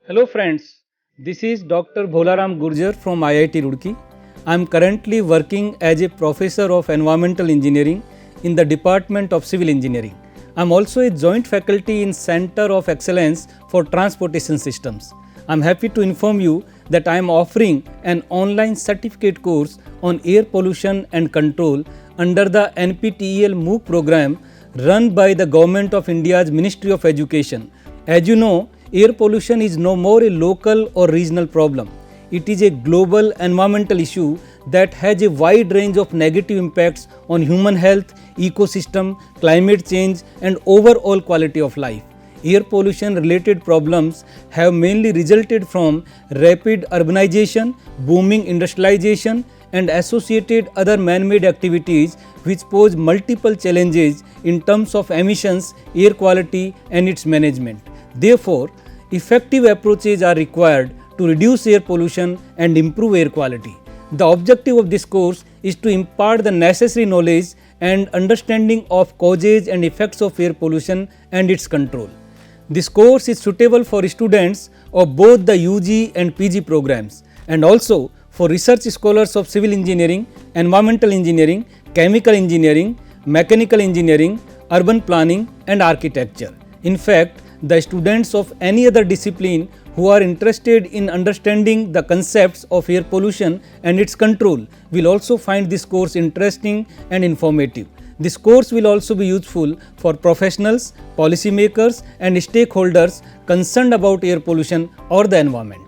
Hello friends, this is Dr. Bholaram Gurjar from IIT Roorkee. I am currently working as a professor of environmental engineering in the Department of Civil Engineering. I am also a joint faculty in Center of Excellence for Transportation Systems. I am happy to inform you that I am offering an online certificate course on air pollution and control under the NPTEL MOOC program run by the Government of India's Ministry of Education. As you know, air pollution is no more a local or regional problem. It is a global environmental issue that has a wide range of negative impacts on human health, ecosystem, climate change and overall quality of life. Air pollution related problems have mainly resulted from rapid urbanization, booming industrialization and associated other man-made activities which pose multiple challenges in terms of emissions, air quality and its management. Therefore, effective approaches are required to reduce air pollution and improve air quality. The objective of this course is to impart the necessary knowledge and understanding of causes and effects of air pollution and its control. This course is suitable for students of both the UG and PG programs and also for research scholars of civil engineering, environmental engineering, chemical engineering, mechanical engineering, urban planning and architecture. In fact, the students of any other discipline who are interested in understanding the concepts of air pollution and its control will also find this course interesting and informative. This course will also be useful for professionals, policymakers and stakeholders concerned about air pollution or the environment.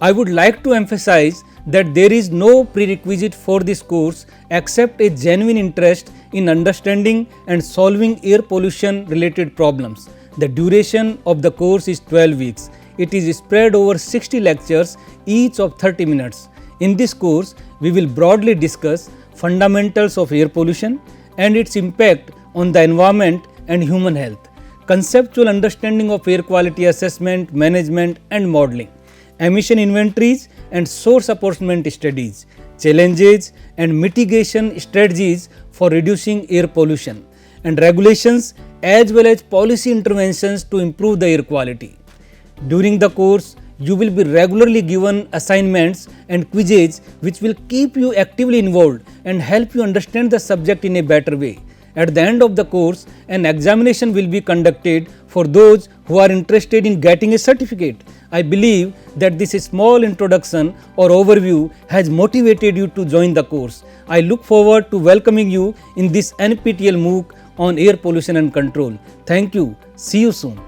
I would like to emphasize that there is no prerequisite for this course except a genuine interest in understanding and solving air pollution related problems. The duration of the course is 12 weeks. It is spread over 60 lectures, each of 30 minutes. In this course, we will broadly discuss fundamentals of air pollution and its impact on the environment and human health, conceptual understanding of air quality assessment, management and modeling, emission inventories and source apportionment studies, challenges and mitigation strategies for reducing air pollution, and regulations as well as policy interventions to improve the air quality. During the course, you will be regularly given assignments and quizzes which will keep you actively involved and help you understand the subject in a better way. At the end of the course, an examination will be conducted for those who are interested in getting a certificate. I believe that this small introduction or overview has motivated you to join the course. I look forward to welcoming you in this NPTEL MOOC on air pollution and control. Thank you. See you soon.